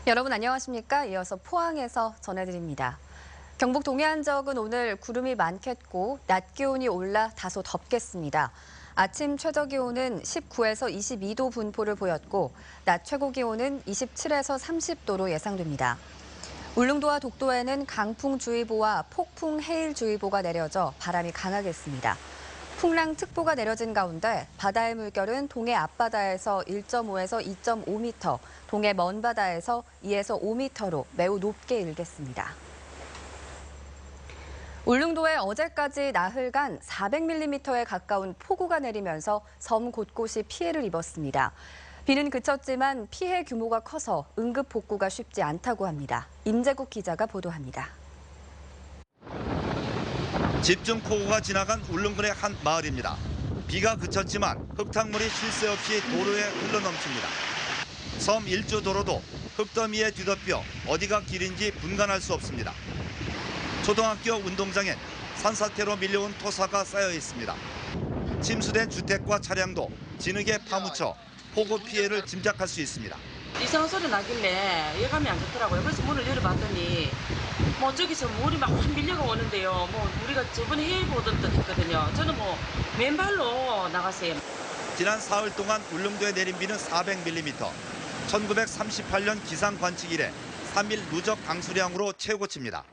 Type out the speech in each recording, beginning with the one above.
여러분 안녕하십니까? 이어서 포항에서 전해드립니다. 경북 동해안 지역은 오늘 구름이 많겠고 낮 기온이 올라 다소 덥겠습니다. 아침 최저 기온은 19에서 22도 분포를 보였고 낮 최고 기온은 27에서 30도로 예상됩니다. 울릉도와 독도에는 강풍주의보와 폭풍해일주의보가 내려져 바람이 강하겠습니다. 풍랑특보가 내려진 가운데 바다의 물결은 동해 앞바다에서 1.5에서 2.5m, 동해 먼바다에서 2에서 5m로 매우 높게 일겠습니다. 울릉도에 어제까지 나흘간 400mm에 가까운 폭우가 내리면서 섬 곳곳이 피해를 입었습니다. 비는 그쳤지만 피해 규모가 커서 응급 복구가 쉽지 않다고 합니다. 임재국 기자가 보도합니다. 집중폭우가 지나간 울릉군의 한 마을입니다. 비가 그쳤지만 흙탕물이 쉴 새 없이 도로에 흘러넘칩니다. 섬 일주 도로도 흙더미에 뒤덮여 어디가 길인지 분간할 수 없습니다. 초등학교 운동장엔 산사태로 밀려온 토사가 쌓여 있습니다. 침수된 주택과 차량도 진흙에 파묻혀 폭우 피해를 짐작할 수 있습니다. 이상한 소리 나길래 예감이 안 좋더라고요. 그래서 문을 열어봤더니 저기서 물이 막 밀려가 오는데요. 우리가 저번에 해외 보던 듯 했거든요. 저는 맨발로 나갔어요. 지난 사흘 동안 울릉도에 내린 비는 400mm. 1938년 기상 관측 이래 3일 누적 강수량으로 최고치입니다.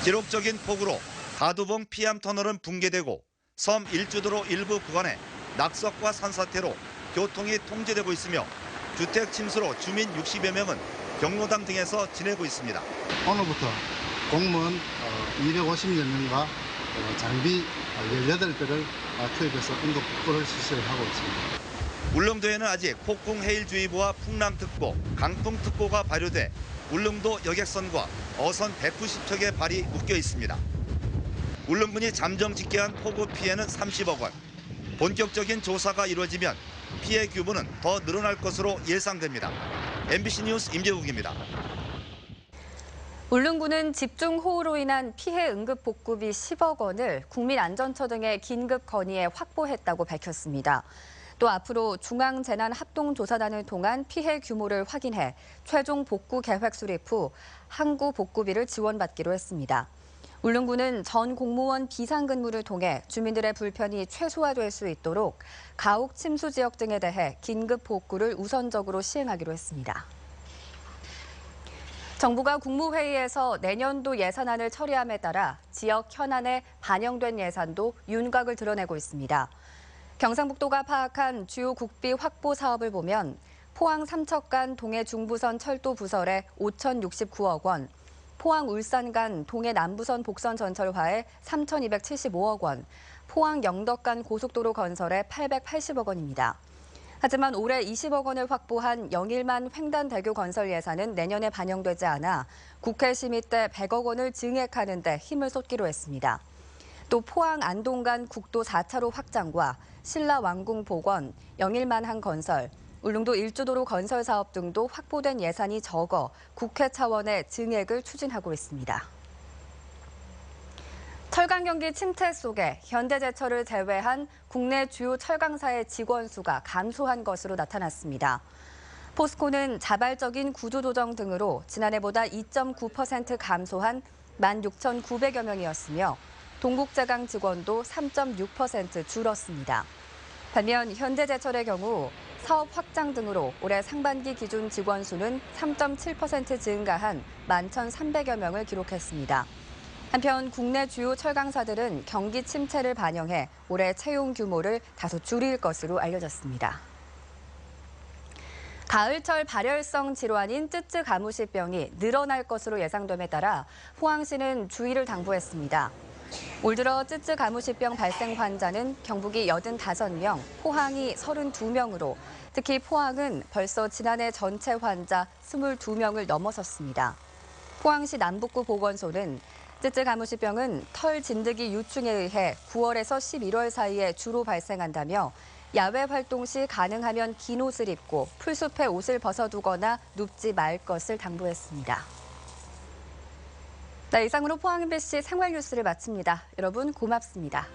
기록적인 폭우로 가두봉 피암 터널은 붕괴되고 섬 일주도로 일부 구간에 낙석과 산사태로 교통이 통제되고 있으며 주택 침수로 주민 60여 명은 경로당 등에서 지내고 있습니다. 오늘부터 공무원 250여 명과 장비 18대를 투입해서 응급 복구를 실시를 하고 있습니다. 울릉도에는 아직 폭풍해일주의보와 풍랑특보, 강풍특보가 발효돼 울릉도 여객선과 어선 190척의 발이 묶여 있습니다. 울릉군이 잠정 집계한 폭우 피해는 30억 원. 본격적인 조사가 이루어지면 피해 규모는 더 늘어날 것으로 예상됩니다. MBC 뉴스 임재국입니다. 울릉군은 집중호우로 인한 피해 응급 복구비 10억 원을 국민안전처 등의 긴급 건의에 확보했다고 밝혔습니다. 또 앞으로 중앙재난합동조사단을 통한 피해 규모를 확인해 최종 복구 계획 수립 후 항구 복구비를 지원받기로 했습니다. 울릉군은 전 공무원 비상근무를 통해 주민들의 불편이 최소화될 수 있도록 가옥 침수 지역 등에 대해 긴급 복구를 우선적으로 시행하기로 했습니다. 정부가 국무회의에서 내년도 예산안을 처리함에 따라 지역 현안에 반영된 예산도 윤곽을 드러내고 있습니다. 경상북도가 파악한 주요 국비 확보 사업을 보면 포항 삼척간 동해 중부선 철도 부설에 5,069억 원, 포항 울산 간 동해 남부선 복선 전철화에 3,275억 원, 포항 영덕 간 고속도로 건설에 880억 원입니다. 하지만 올해 20억 원을 확보한 영일만 횡단대교 건설 예산은 내년에 반영되지 않아 국회 심의 때 100억 원을 증액하는 데 힘을 쏟기로 했습니다. 또 포항 안동 간 국도 4차로 확장과 신라 왕궁 복원, 영일만항 건설, 울릉도 일주도로 건설 사업 등도 확보된 예산이 적어 국회 차원의 증액을 추진하고 있습니다. 철강 경기 침체 속에 현대제철을 제외한 국내 주요 철강사의 직원 수가 감소한 것으로 나타났습니다. 포스코는 자발적인 구조조정 등으로 지난해보다 2.9% 감소한 16,900여 명이었으며 동국제강 직원도 3.6% 줄었습니다. 반면 현대제철의 경우 사업 확장 등으로 올해 상반기 기준 직원 수는 3.7% 증가한 11,300여 명을 기록했습니다. 한편 국내 주요 철강사들은 경기 침체를 반영해 올해 채용 규모를 다소 줄일 것으로 알려졌습니다. 가을철 발열성 질환인 쯔쯔가무시병이 늘어날 것으로 예상됨에 따라 포항시는 주의를 당부했습니다. 올 들어 쯔쯔가무시병 발생 환자는 경북이 85명, 포항이 32명으로 특히 포항은 벌써 지난해 전체 환자 22명을 넘어섰습니다. 포항시 남북구 보건소는 쯔쯔가무시병은 털 진드기 유충에 의해 9월에서 11월 사이에 주로 발생한다며 야외 활동 시 가능하면 긴 옷을 입고 풀숲에 옷을 벗어두거나 눕지 말 것을 당부했습니다. 네, 이상으로 포항 MBC 생활 뉴스를 마칩니다. 여러분 고맙습니다.